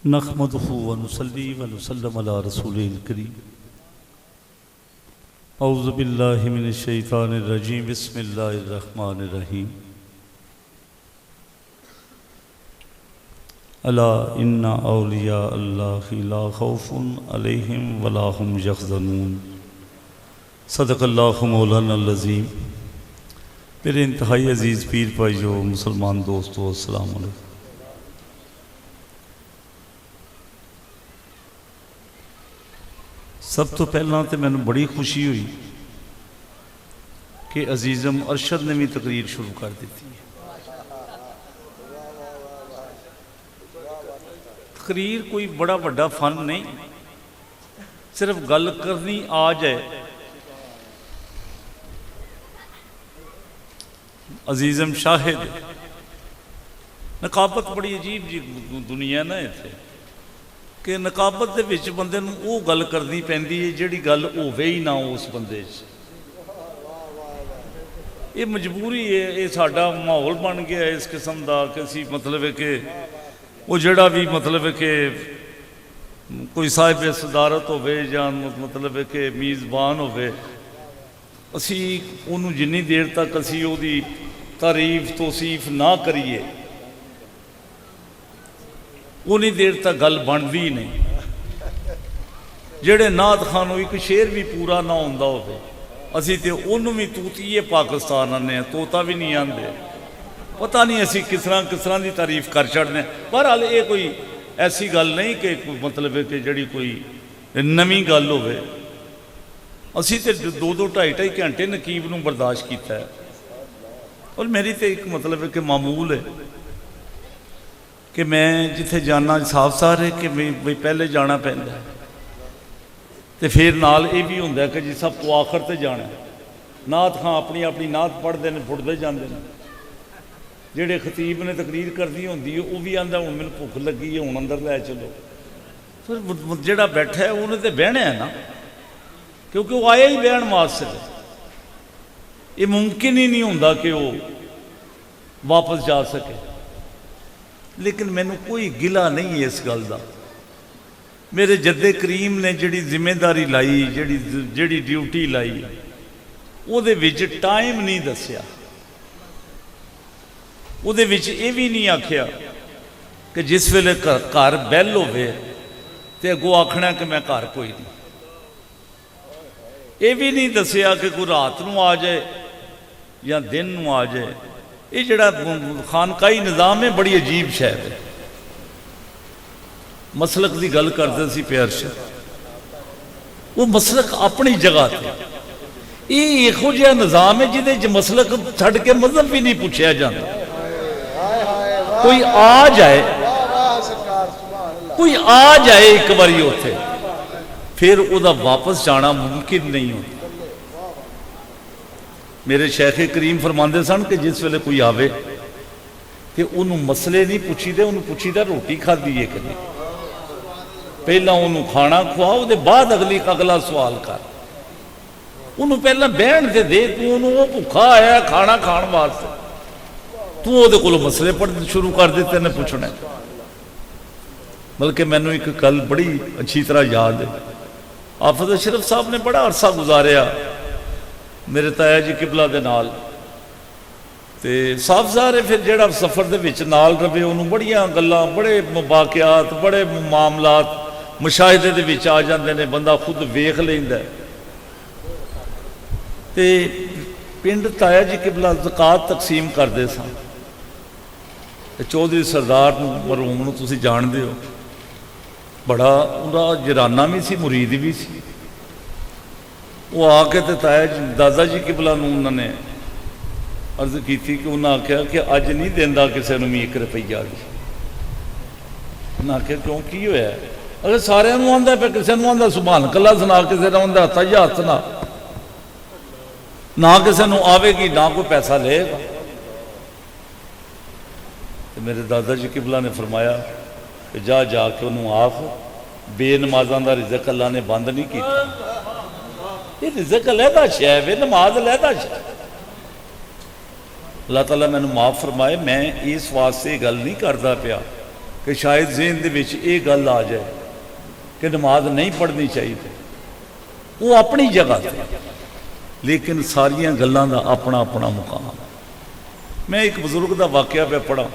नहमदुहु व नुसल्ली व नुसल्लिमु अला रसूलिल करीम। औज़ु बिल्लाहि मिनश शैतानिर रजीम। बिस्मिल्लाहिर रहमानिर रहीम। अला इन्ना औलिया अल्लाहि ला खौफुन अलैहिम वला हुम यहज़नून। सदक़ल्लाहु मौलानल अज़ीम। मेरे इंतहाई अजीज़ पीर भाइयों, मुसलमान दोस्तों, अस्सलाम वालेकुम। सब तो पहला तो मैनू बड़ी खुशी हुई कि अजीज़म अरशद ने भी तकरीर शुरू कर दी है। तकरीर कोई बड़ा वड्डा फन नहीं, सिर्फ गल करनी आ जाए। अजीज़म शाहिद नकाबत बड़ी अजीब जी दुनिया ना इत्थे कि नकाबत दे विच बंदे नूं वो गल करनी पैंदी है जिहड़ी गल होवे ही ना उस बंदे च। ये मजबूरी है, ये साडा माहौल बन गया है इस किस्म का कि असीं मतलब है कि वो जिहड़ा भी मतलब है कि कोई साहिब सदारत होवे जां मतलब है कि मीज़बान होवे, असीं उहनूं जिन्नी देर तक असीं उहदी तारीफ तौसीफ ना करिए उन्नी देर तक गल बनती ही नहीं। जेड़े नात खान एक शेर भी पूरा ना होंदा होवे असीं ते उन्नू भी तूतीए पाकिस्तान आने, तोता भी नहीं आंदे। पता नहीं असीं किस तरह की तारीफ कर छड़ने। बहरहाल ये कोई ऐसी गल नहीं कि मतलब है कि जिहड़ी कोई नवीं गल होवे। असीं ते दो ढाई घंटे नकीब नूं बर्दाश्त कीता है और मेरी तो एक मतलब है कि मामूल है कि मैं जिथे जाना साफ सार है कि बई पहले जाना पैंदा है तो फिर नाल ये भी होंदा है कि जी सब तो आखिर ते जाना है। नात खां अपनी अपनी नात पढ़ते हैं, फुटते जाते हैं। जेड़े खतीब ने तकरीर करनी होंदी है वह भी आंदा हुण मैनूं भुख लगी है, हुण अंदर लै चलो। फिर जेड़ा बैठा है उन्हें तो बहना है ना, क्योंकि वो आया ही बहन वास्ते। ये मुमकिन ही नहीं होंदा कि वो वापस जा सके। लेकिन मैनू कोई गिला नहीं है इस गल का। मेरे जद्दे करीम ने जिहड़ी जिम्मेदारी लाई, जिहड़ी ड्यूटी लाई, उहदे विच टाइम नहीं दसिया। उहदे विच ये भी नहीं आखिया कि जिस वेले घर बैल होवे ते अगों आखना कि मैं घर कोई नहीं। ये भी नहीं दसिया कि कोई रात नूं आ जाए या दिन नूं आ जाए। ये जड़ा खानकाई निज़ाम है बड़ी अजीब शहर है। मसलक की गल करते सी प्यार से, वो मसलक अपनी जगह थे। ये इहो जिहा निज़ाम है जिहदे मसलक छड्ड के मजहब भी नहीं पूछा जाता। कोई आ जाए, कोई आ जाए एक बारी उत्थे, फिर उहदा वापस जाना मुमकिन नहीं होता। मेरे शेख करीम फरमाते सन कि जिस वेले कोई आवे तो उन्होंने मसले नहीं पुछीदे, उन्होंने पुछीदा रोटी खाधी है कि नहीं। पहला उन्होंने खाना खुआ, उसके बाद अगला सवाल कर। उन्होंने पहला बहन से दे, तू उन्होंने भुखा आया खाना खाने वास्ते, तू वो कोलों मसले पढ़ शुरू कर दिते ने पूछना। बल्कि मैनू एक गल बड़ी अच्छी तरह याद है। हाफिज़ अशरफ साहब ने बड़ा अरसा गुजारिया मेरे ताया जी किबला दे नाल, ते साफ सारे फिर जेड़ा सफ़र दे विच नाल रवे उन्होंने बड़ियां गल्लां, बड़े वाक़ियात, बड़े मामलात मुशाहिदे दे विच आ जांदे ने, बंदा खुद वेख लैंदा है। ते पिंड ताया जी किबला ज़कात तकसीम करदे सन। चौधरी सरदार मरहूम नूं तुसीं जाणदे हो, बड़ा उहदा जराना भी सी, मुरीद भी सी। वो आके तो ताया जी दादा जी किबला उन्होंने अर्ज की कि उन्हें आख्या कि अज नहीं देंदा किसी भी 1 रुपया भी। उन्हें आख्या क्यों की होया? अगर सारे आंदा पे किसी आंदा सुभान कला सुना, किसी ने आंदा हथ या हथ ना किसी को आवेगी ना कोई पैसा लेगा। तो मेरे दादा जी किबला ने फरमाया कि जा जाके उन्होंने आख बेनमाज़ां दा रिज़क अल्लाह ने बंद नहीं किया। ये रिज़क अलहदा शै है, नमाज अलहदा शै। अल्लाह ताला मैनू माफ़ फरमाए, मैं इस वास्ते गल नहीं करता पिया कि शायद ज़हन दे विच ये गल आ जाए कि नमाज नहीं पढ़नी चाहिए, वो अपनी जगह ते, लेकिन सारिया गल्लां दा अपना अपना मुकाम। मैं एक बजुर्ग का वाकया पे पढ़ा,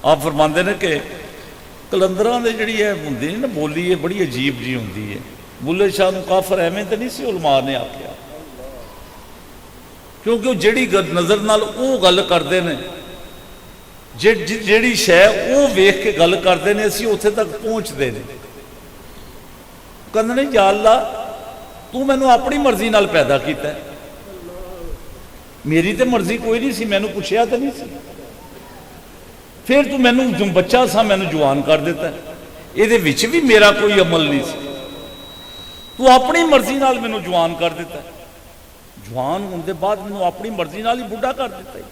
आप फरमाते ने कि कलंदरां दे जिहड़ी है हुंदी ना बोली है बड़ी अजीब जी हुंदी है। बुल्ले शाह नूं काफर एवें तो नहीं सी उलमा ने आख्या, क्योंकि वो जिहड़ी नज़र नाल वो गल करते हैं, जिहड़ी शै वो वेख के गल करते हैं, असीं उत्थे तक पहुँचते हैं। कहंदे ने या अल्लाह तू मैनू अपनी मर्जी नाल पैदा कीता है, मेरी तो मर्जी कोई नहीं सी, मैनू पुछया तो नहीं सी, फिर तू मैनू जो बच्चा सा मैनू जवान कर दिता है, ये भी मेरा कोई अमल नहीं सी, तू अपनी मर्जी नाल मैनू जवान कर दिता है, जवान होने के बाद मैनू अपनी मर्जी नाल ही बुढ़ा कर दिता है।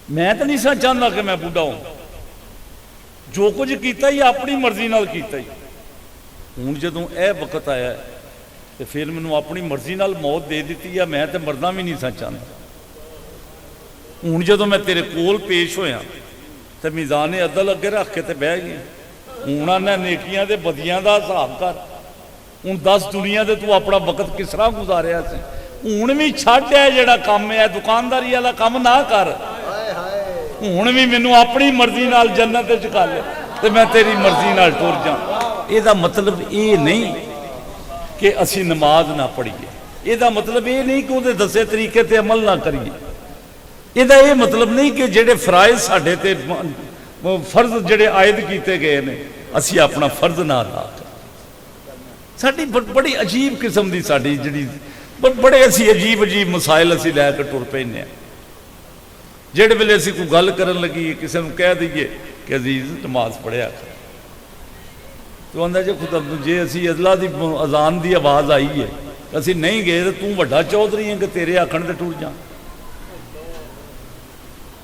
मैं तो नहीं सा चाहता कि मैं बुढ़ा हूं, जो कुछ किया ही अपनी मर्जी नाल कीता ही। हूँ जदों यह वक्त आया तो फिर मैनू अपनी मर्जी नाल मौत दे दी है, मैं तो मरना भी नहीं सा चाहता। हूँ जदों मैं तेरे कोल पेश होया तो मीज़ान अदल अगे रख के तो बह गया, हूँ आना नेकियां दे बदियां दा हिसाब कर, हूँ दस दुनिया दे तू अपना वक्त किस तरह गुजारिया से, हूँ भी छड्ड है जिहड़ा काम है दुकानदारी वाला काम ना कर, हूँ भी मैनू अपनी मर्जी नाल जन्नत च कर ले तो मैं तेरी मर्जी नाल टुर जा। ਇਹਦਾ मतलब ये नहीं कि असी नमाज ना पढ़ीए, ਇਹਦਾ मतलब ये नहीं कि वो दसे तरीके ते अमल ना करिए, ਇਹਦਾ ये मतलब नहीं कि जेडे फराइज साडे ते फर्ज जेडे आयद किए गए ने असी अपना फर्ज ना अदा कर। साडी बड़ी अजीब किस्म की साडी जिहड़ी बड़े असी अजीब अजीब मसाइल असी लैके टुर पैने, जेड़े वेले असी कोई गल करन लगी किसी को कह दईए कि अजीज नमाज पढ़िया तो आंदा जे खुद जे असी अदला की अजान की आवाज़ आई है असी नहीं गए तो तू वड्डा चौधरी है कि तेरे आखण ते टुर जा।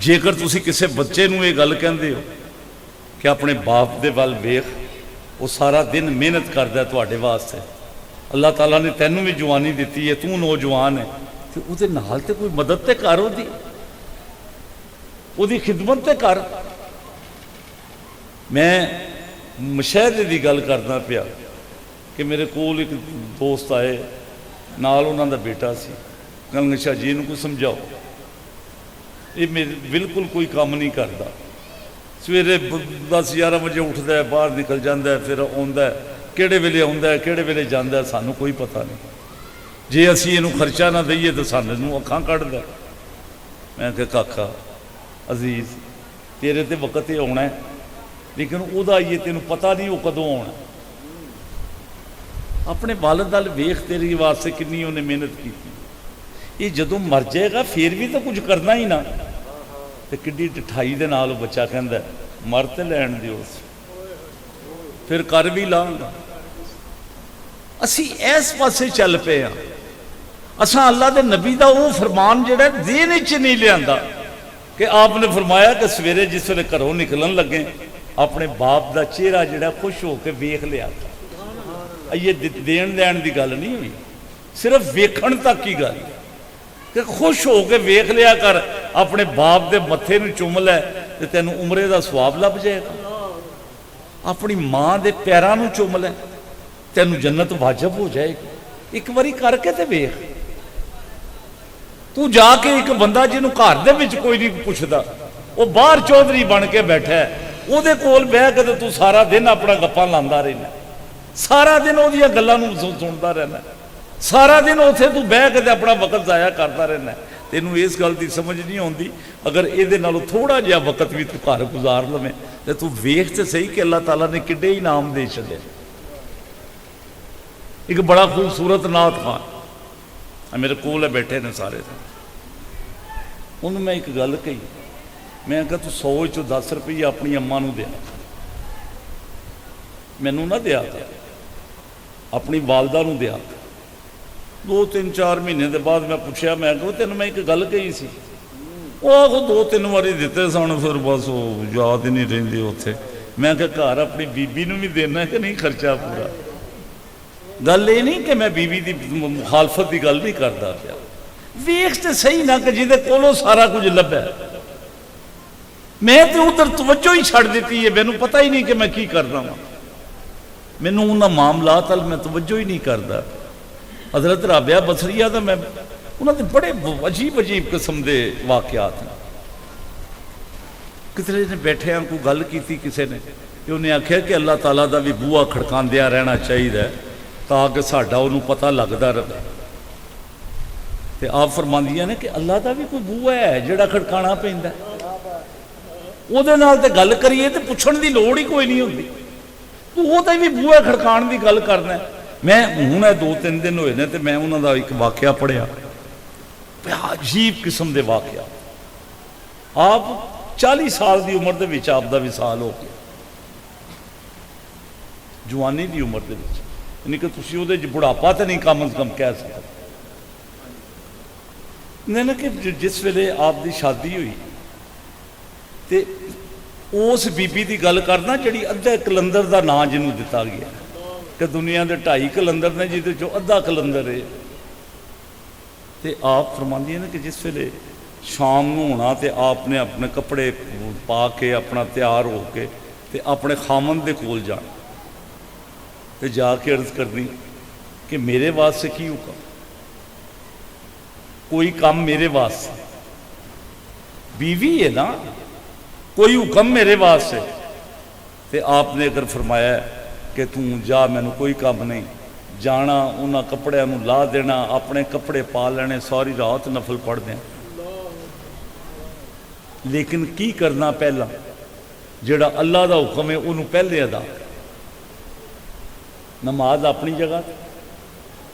जेकर तुसी किसी बच्चे नूं ये गल कहंदे हो कि अपने बाप दे वल वेख, वो सारा दिन मेहनत करदा है तुहाडे वास्ते, अल्लाह ताला ने तैनूं भी जवानी दिती है, तू नौजवान है, तो उहदे नाल ते कोई मदद ते कर, उहदी खिदमत ते कर। मैं मुशाहरे की गल करना पिया कि मेरे कोल एक दोस्त आए, नाल उन्हां दा बेटा सी, कहन शाह जी इहनूं कोई समझाओ, ये मेरे बिल्कुल कोई काम नहीं करता, सवेरे 10-11 बजे उठता है, बाहर निकल जाता है, फिर आउंदा है, किहड़े वेले आउंदा है किहड़े वेले जांदा है सानूं कोई पता नहीं, जे असीं इहनूं खर्चा ना दईए तो सानूं अखां कढदा। मैं कहा काका अजीज तेरे ते वक्त ही आउणा है, लेकिन उहदा ये तेनों पता नहीं वो कदों आउणा। अपने वालिद नाल वेख तेरे वास्ते कितनी उन्हें मेहनत की, ये जदों मर जाएगा फिर भी तो कुछ करना ही ना, तो किड्डी ढिठाई दे नाल बच्चा कहंदा मर ते लैण दिओ फिर कर भी लांगा। असी इस पासे चल पे हाँ, असां अल्लाह दे नबी दा वो फरमान जिहड़ा दीन च नहीं लिआंदा कि आपने फरमाया कि सवेरे जिस वेले घरों निकलन लगे अपने बाप का चेहरा जिहड़ा खुश होकर वेख लिया। ये देन लैन की गल नहीं हुई, सिर्फ वेखण तक की गल कि खुश होकर वेख लिया कर, अपने बाप के मत्थे नूं चुम लै तो तेनों उमरे का स्वाब लभ जाएगा, अपनी माँ के पैरों नूं चुम लै तेनों जन्नत वाजब हो जाएगी। एक बारी करके तो वेख, तू जाके एक बंदा जिन्हों घर दे विच कोई नहीं पुछदा, वो बाहर चौधरी बन के बैठा है, ਉਹਦੇ ਕੋਲ ਬਹਿ ਕੇ ਤੂੰ ਸਾਰਾ ਦਿਨ ਆਪਣਾ ਗੱਪਾਂ ਲਾਉਂਦਾ ਰਹਿਣਾ, ਸਾਰਾ ਦਿਨ ਉਹਦੀਆਂ ਗੱਲਾਂ ਨੂੰ ਸੁਣਦਾ ਰਹਿਣਾ, ਸਾਰਾ ਦਿਨ ਉੱਥੇ ਤੂੰ ਬਹਿ ਕੇ ਤੇ ਆਪਣਾ ਵਕਤ ਜ਼ਾਇਆ ਕਰਦਾ ਰਹਿਣਾ। ਤੈਨੂੰ ਇਸ ਗੱਲ ਦੀ ਸਮਝ ਨਹੀਂ ਆਉਂਦੀ, ਅਗਰ ਇਹਦੇ ਨਾਲੋਂ ਥੋੜਾ ਜਿਹਾ ਵਕਤ ਵੀ ਤੂੰ ਘਰ ਗੁਜ਼ਾਰ ਲਵੇਂ ਤੇ ਤੂੰ ਵੇਖ ਤੇ ਸਹੀ ਕਿ ਅੱਲਾਹ ਤਾਲਾ ਨੇ ਕਿੱਡੇ ਇਨਾਮ ਦੇ ਛੱਡੇ। ਇੱਕ ਬੜਾ ਖੂਬਸੂਰਤ ਨਾਤ ਖਾਨ ਮੇਰੇ ਕੋਲ ਬੈਠੇ ਨੇ ਸਾਰੇ, ਉਹਨੂੰ ਮੈਂ ਇੱਕ ਗੱਲ ਕਹੀ, मैं कहा तू 100 चों 10 रुपये अपनी अम्मा नूं दिया, मैनू ना दिया, अपनी वालदा नूं दिया। 2-3-4 महीने के बाद मैं पूछया, मैं कहा तेन मैं एक गल कही सी, वो 2-3 बारी दिते सन, फिर बस वो याद ही नहीं रहिंदी उत्थे। मैं कहा घर अपनी बीबी नूं भी देना कि नहीं खर्चा पूरा। गल ये नहीं कि मैं बीबी की मुखालफत की गल नहीं करता पिया, वेख तो सही ना कि जिहदे कोलों सारा कुछ लभ्या मैं तो उधर तवज्जो ही छड़ दी है, मैनू पता ही नहीं कि मैं की करना वा, मैनू उन्होंने मामलात अल मैं तवज्जो ही नहीं करता। हजरत राबिया बसरिया का मैं उन्होंने बड़े अजीब अजीब किस्म के वाकयात हैं। किसी ने बैठे कोई गल की किसी ने, उन्हें आख्या कि अल्लाह ताला का भी बूहा खड़कांदिया रहना चाहिए ताकि साडा उन्होंने पता लगता रहे। तो आप फरमांदियां ने कि अल्लाह का भी कोई बूहा है जिहड़ा खड़काना पैंदा, ਉਹਦੇ ਨਾਲ ਤੇ ਗੱਲ करिए तो पुछण की लोड़ ही कोई नहीं होती, तू वो तो भी बूहे खड़काण की गल करना। मैं हूँ 2-3 दिन होए ने तो मैं उन्होंने एक वाकया पढ़िया, अजीब किस्म के वाकया। आप 40 साल की उम्र के विच आपका विसाल हो गया, जवानी की उम्र के विच, यानी कि तुसीं उहदे च बुढ़ापा तो नहीं कम से कम कह सकते। ना कि जिस वेले आपकी शादी हुई तो उस बीबी की गल करना जी अद्धे कलंदर का नाम जिन्हों दिता गया कि दुनिया के 2.5 कलंदर ने जिद चो अद्धा कलंदर है। तो आप फरमांदियां ने कि जिस वेले शाम को होना तो आपने अपने कपड़े पा के अपना तैयार हो के ते अपने खामन के कोल जाना तो जाके अर्ज करनी कि मेरे वास्ते की हुक्म, कोई काम मेरे वास्ते, बीवी है ना, कोई हुक्म मेरे वास्ते। तो आपने अगर फरमाया कि तू जा, मैनू कोई काम नहीं, जाना उन्होंने कपड़िया ला देना, अपने कपड़े पा लेने, सारी रात नफल पढ़ दें। लेकिन की करना पहला जिहड़ा अल्लाह का हुक्म है उन्होंने पहले अदा। नमाज अपनी जगह,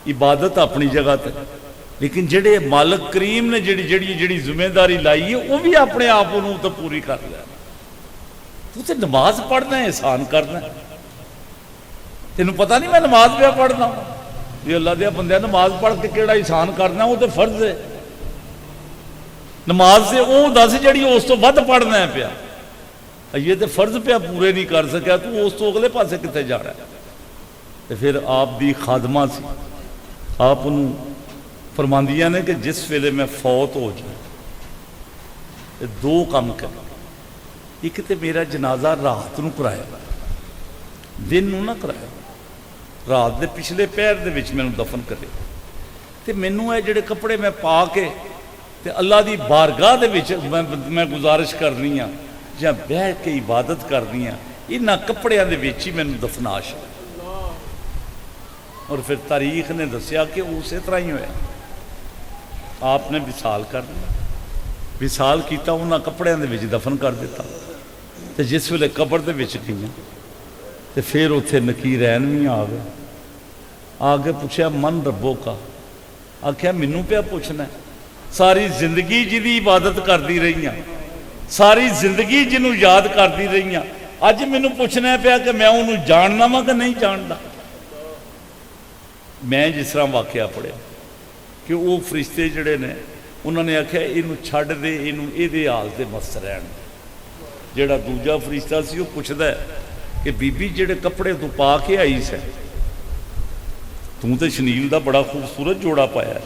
इबादत अपनी जगह ते, लेकिन जेडे मालिक करीम ने जी जी जी जिम्मेदारी लाई है वह भी अपने आप तो पूरी कर लिया। तू तो नमाज पढ़ना है, एहसान करना, तेन पता नहीं मैं नमाज पे पढ़ना, जो अल्लाह दे बंदे नमाज पढ़ के केड़ा एहसान करना, वो तो फर्ज है। नमाज से वो दस जी उस तो वध पढ़ना है पिया, ये तो फर्ज पिया पूरे नहीं कर सकिया, तू उस तो अगले पासे कितने जाना है। तो फिर आप दी खादमा सी, आप फरमांदियां ने कि जिस वेले मैं फौत हो जाए 2 काम कर, एक तो मेरा जनाजा रात को कराया, दिन ना कराया, रात के पिछले पैर दे विच मैनू दफन करे। तो मैनू ये जोड़े कपड़े मैं पा के ते अल्लाह की बारगाह दे विच मैं गुजारिश करनी हाँ या बह के इबादत करनी हाँ, इन्होंने कपड़िया दे विच ही मैनू दफना छे। और फिर तारीख ने दसिया कि उस तरह ही होया, आपने विसाल कर लिया, विसाल किया, उन्होंने कपड़िया दे विच दफन कर दिता। तो जिस वेले कबर दे विच गई तो फिर उत्थे नकीरैन भी आ गए, आके पूछा मन रब्बो का, आख्या मैनू पिया पूछना, सारी जिंदगी जिहदी इबादत करती रही हाँ, सारी जिंदगी जिन्हों याद करती रही हाँ, अज मैनू पूछना पिया कि मैं उन्होंने जानना वा कि नहीं जानता। मैं जिस तरह वाकया पढ़िया कि वो फरिश्ते जड़े ने उन्होंने आख्या इनू छड्ड दे, इनू इहदे हाल ते मस्त रहन। जिहड़ा दूजा फरिश्ता सी वो पुछदा कि बीबी जिहड़े कपड़े तू पा के आई सै, तू तो शनील का बड़ा खूबसूरत जोड़ा पाया,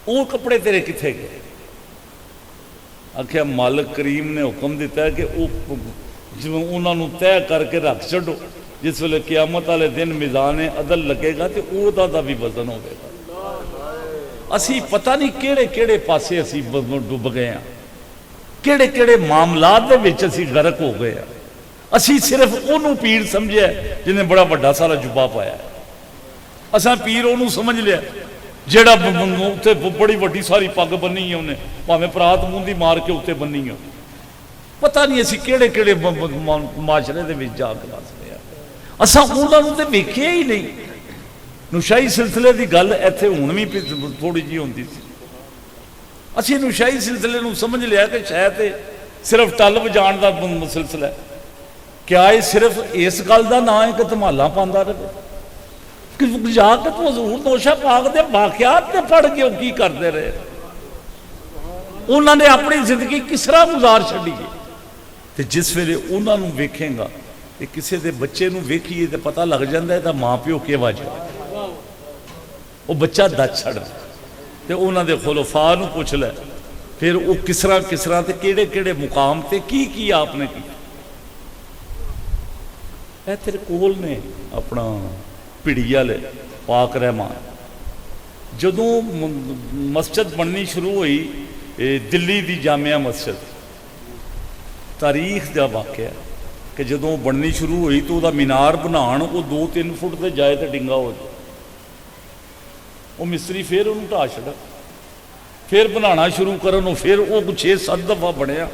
वो कपड़े तेरे कित्थे गए? आख्या मालिक करीम ने हुक्म दिता है कि जिवें उन्होंने तय करके रख छड्डो, जिस वेले क्यामत वाले दिन मिजान अदल लगेगा तो वह भी वजन होगा। असी पता नहीं केड़े केड़े पासे असी डुब गए हैं, केड़े केड़े मामलात दे विच असी गर्क हो गए हैं। असी सिर्फ उन्होंने पीर समझिया जिन्हें बड़ा वड्डा सारा जुब्बा पाया, असा पीर उन्होंने समझ लिया जेड़ा उत्थे बड़ी वड्डी सारी पग बनी है, उन्हें भावें परात मूंदी मार के उत्ते बनी है। पता नहीं असी केड़े केड़े माशरे दे विच जा के फस गए, असा उन्होंने तो वेखिया ही नहीं। नुशाही सिलसिले की गल इत्थे हुण भी थोड़ी जी होंदी सी, असी नुशाही सिलसिले नूं समझ लिया कि शायद सिर्फ टल वजाण दा सिलसिला है। क्या ये सिर्फ इस गल का ना है कि धमाला पांदा रहे कि जाके तो हजूर नौशा पाक दे वाकयात ते पढ़ के की करते रहे, उन्होंने अपनी जिंदगी किस तरह गुजार छड़ी है। तो जिस वेले उन्होंने वेखेगा तो किसी के बच्चे को वेखिए तो पता लग जाता है तो माँ प्यो के वजह वो बच्चा दस छड़ तो उन्होंने खुलफा पूछ लै फिर वो किस तरह ते किहड़े किहड़े मुकाम ते की आपने किया। ए तेरे कोल ने अपना भिड़ी वाले पाक रहमान, जदों मस्जिद बननी शुरू हुई दिल्ली की जामिया मस्जिद, तारीख का वाक़या कि जदों बननी शुरू हुई तो वह मीनार बनाण वो 2-3 फुट से जाए तो डिंगा हो जाए, वो मिस्त्री फिर उन्होंने ढा छड़ा, फिर बनाना शुरू करन, फिर वो 6-7 दफ़ा बनया।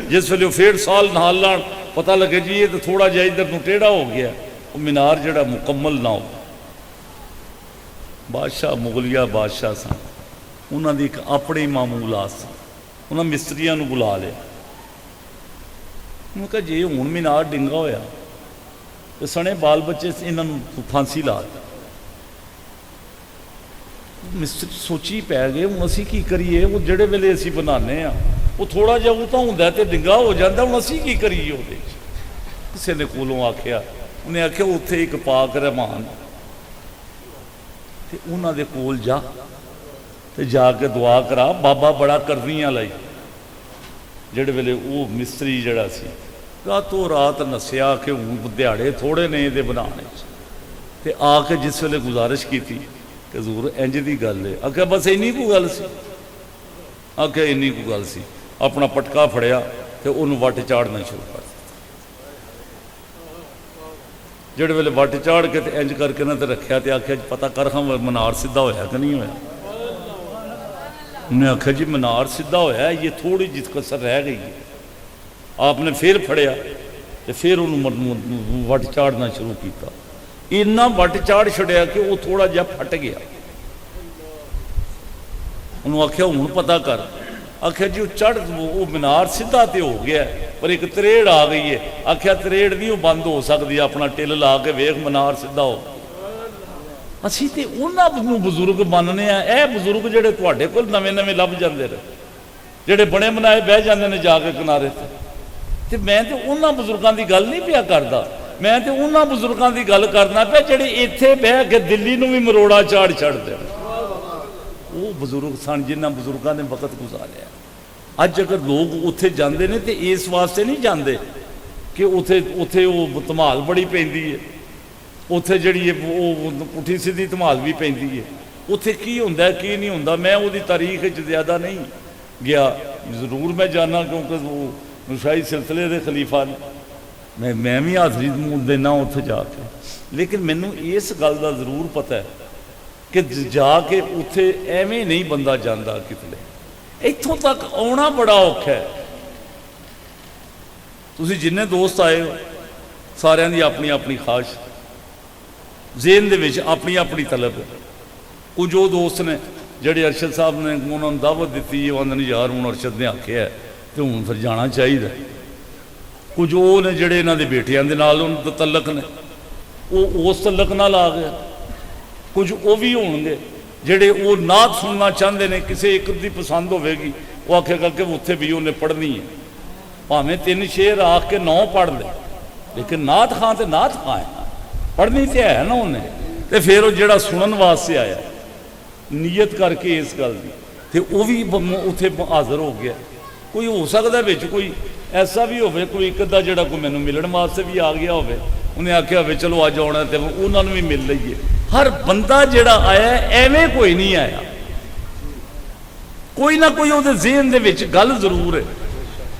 जिस वे फिर साल नाल लाण पता लगे जी ये तो थोड़ा जिहा इधर नूं टेढ़ा हो गया, वो मीनार जिहड़ा मुकम्मल ना हो। बादशाह मुगलिया बादशाह सन, उन्होंने एक अपने मामूलात सन, उन्होंने मिस्त्रियों को बुला लिया। उन्होंने कहा जे हुण मीनार डिंगा होया तो सने बाल बच्चे इन्हों फांसी ला दी। मिस्त्री सोची पै गए हुण असी की करिए, वो जिहड़े वेले असी बनाने आ वो थोड़ा जिहा उतां हुंदा ते डिंगा हो जाता, हुण असी की करिए। उहदे किसी ने कोलों आख्या, उन्हें आख्या उत्थे एक पाक रहमान ते उन्हां दे कोल जा ते जाके दुआ करा, बाबा बड़ा करनियां लाई। जिहड़े वेले वो मिस्त्री जिहड़ा सी रातों रात नस्या कि हूँ दिहाड़े थोड़े ने ये बनाने, ते आके जिस वेले गुजारिश की कि हजूर इंज दी गल है, आख्या बस इन्नी को गल सी, आख्या इन्नी को गल सी। अपना पटका फड़िया तो उन्होंने वट चाड़ना शुरू कर दिता। जिहड़े वेले वट चाड़ के इंज करके ना तो रखा, तो आख्या पता कर हाँ मीनार सीधा होया कि नहीं होया। उन्हें आख्या जी मीनार सीधा होया, ये थोड़ी जी कसर रह गई है। आपने फिर फड़िया तो फिर उन्होंने वट चाड़ना शुरू किया, इन्ना वट चाड़ छड़िया कि वो थोड़ा जिहा फट गया। उन्होंने आख्या हूँ पता कर, आख्या जी वो चढ़ वो मीनार सीधा तो हो गया पर एक तरेड़ आ गई है। आख्या तरेड़ नहीं वो बंद हो सकती, अपना टिल ला के वेख मीनार सीधा हो। असी तो उन्होंने बजुर्ग मानने आ, बजुर्ग जोड़े थोड़े को नवे नवे लभ जाते रहे, जोड़े बने बनाए बह जाते हैं जाके किनारे ते मैं तो उन्होंने बुजुर्गों की गल नहीं पिया करता, मैं तो उन्होंने बुजुर्गों की गल करना पिया जोड़े इत्थे बह के दिल्ली में भी मरोड़ा चाड़ छड़ते। वो बजुर्ग सन जिन्होंने बुजुर्गों ने वक्त गुजारिया। अज अगर लोग उत्थे जाते हैं तो इस वास्ते नहीं जाते कि उत्थे उत्थे वो धमाल बड़ी पैंदी है, उत्थे जिहड़ी वो पुठी सीधी धमाल भी पैंदी है। उत्थे की हुंदा की नहीं हुंदा मैं वो तारीख ज़्यादा नहीं गया, जरूर मैं जाना क्योंकि वो शाही सिलसिले के खलीफा ने, मैं भी हाज़री देना उत्थे जाके। लेकिन मैनू इस गल का जरूर पता है कि जाके उत्थे एवें नहीं बंदा जाता, कितने इत्थों तक आना बड़ा औखा है। तुसीं जिन्ने दोस्त आए हो सारिਆਂ ਦੀ अपनी अपनी ख्वाहिश जेन दे विच अपनी अपनी तलब है। कुछ वो दोस्त ने जिहड़े अरशद साहब ने उन्होंने दावत दी, आंदे ने यार हुण अरशद ने आख्या है तो हुण फिर जाना चाहिए। कुछ वो ने जिहड़े इन्हां दे बेटियां दे नाल तलक ने वो उस तलक नाल आ गया। कुछ वो भी होणगे जिहड़े वो नात सुनना चाहते हैं, किसी एक की पसंद होगी वो आखेगा कि उत्थे भी उन्हें पढ़नी है, भावें 3 शेर आख के 9 पढ़ ले, लेकिन नात खां तो नात खां है, पढ़नी तो है ना उन्हें। तो फिर वो जिहड़ा सुनन वास्ते आया नीयत करके इस गल की, तो वह भी उत्थे हाज़र हो गया। कोई हो सकता विच कोई ऐसा भी होवे, कोई एक अद्धा जिहड़ा कोई मैनूं मिलण वास्ते भी आ गया होवे, उन्हें आख्या होवे चलो अज आउणा ते उन्होंने भी मिल लईए। हर बंदा जिहड़ा आया एवें कोई नहीं आया, कोई ना कोई उहदे ज़हन दे विच गल जरूर है,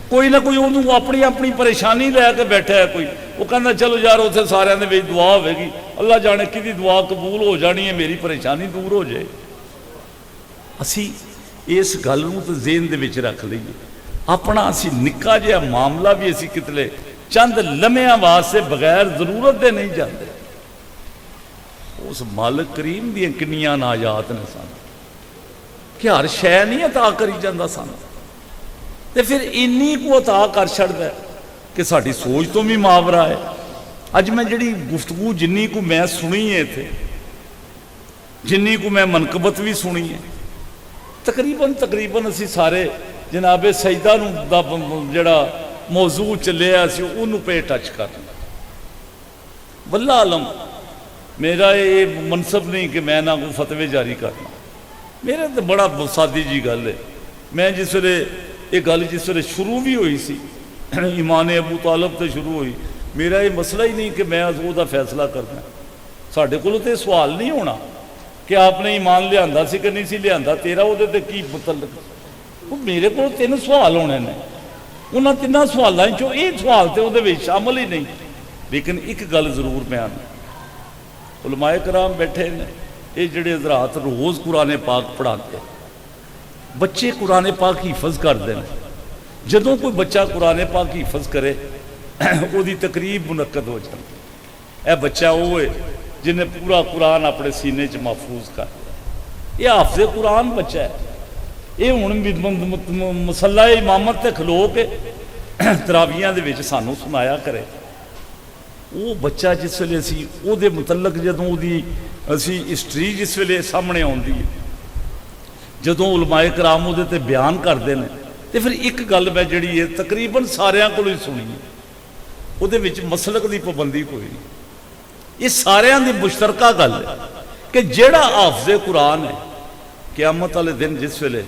कोई ना कोई उन्होंने अपनी अपनी परेशानी लैके बैठा है। कोई वो कहना चलो यार उत्थे सारिਆਂ ਦੇ ਵਿੱਚ दुआ होगी, अल्लाह जाने कि दुआ कबूल हो जानी है, मेरी परेशानी दूर हो जाए। असी इस गल नूं तो ज़हन दे विच रख लईए, अपना असी निक्का जिहा मामला भी असी कितने चंद लम्हिਆਂ वास्ते बगैर जरूरत दे नहीं जाते। उस मालिक करीम दी किन्नियां नाजात ने सन कि हर शै नहीं अता करी जाता सन, तो फिर इन्नी को अता कर छड़दा कि साड़ी सोच तो भी मावरा है। अज मैं जी गुफ्तगू जिन्नी को मैं सुनी है इत्थे, जिन्नी को मैं मनकबत भी सुनी है, तकरीबन तकरीबन असी सारे जनाबे सईदा दा जिहड़ा मौजू चलिया सी उन्होंने पे टच करना। वल्लाह आलम मेरा ये मनसब नहीं कि मैं ना कोई फतवे जारी करना, मेरे तो बड़ा सादी जी गल है। मैं जिस वे ये गल जिस वे शुरू भी हुई सी ईमान अबू तालब तो शुरू हुई, मेरा ये मसला ही नहीं कि मैं उसका फैसला करना। साढ़े को तो सवाल नहीं होना कि आपने ईमान लिया सी कि नहीं सी लिया, तेरा वो की मतलब। वो मेरे को 3 सवाल होने ने, उन्होंने 3 सवालों चो ये सवाल तो वो शामिल ही नहीं। लेकिन एक गल जरूर मैं आना, उलमाए कराम बैठे ने, ये जोड़े हजरात रोज़ कुरान पाक पढ़ाते, बच्चे कुरान पाक हिफज करते हैं। जदों कोई बच्चा कुरान पाक हिफज करे उसकी तकरीब मुनक्कद हो जाती। यह बच्चा वो है जिन्हें पूरा कुरान अपने सीने च महफूज कर लिया। यह हाफिज़े कुरान बच्चा है। ये हुण मसला इमामत ते खलो के तरावियां दे विच सानू सुनाया करे। वो बच्चा जिस वेले असी उहदे मुतलक जदों उहदी असी हिस्टरी जिस वेले सामने आउंदी है, जदों उलमाए कराम उहदे ते बयान करते हैं, तो फिर एक गल मैं जिहड़ी है तकरीबन सारियां कोलों ही सुनी है, उहदे विच मसलक की पाबंदी कोई नहीं। ये सारियां दी मुश्तरका गल है कि जिहड़ा हाफिज़े कुरान है, क़यामत वाले दिन जिस वेले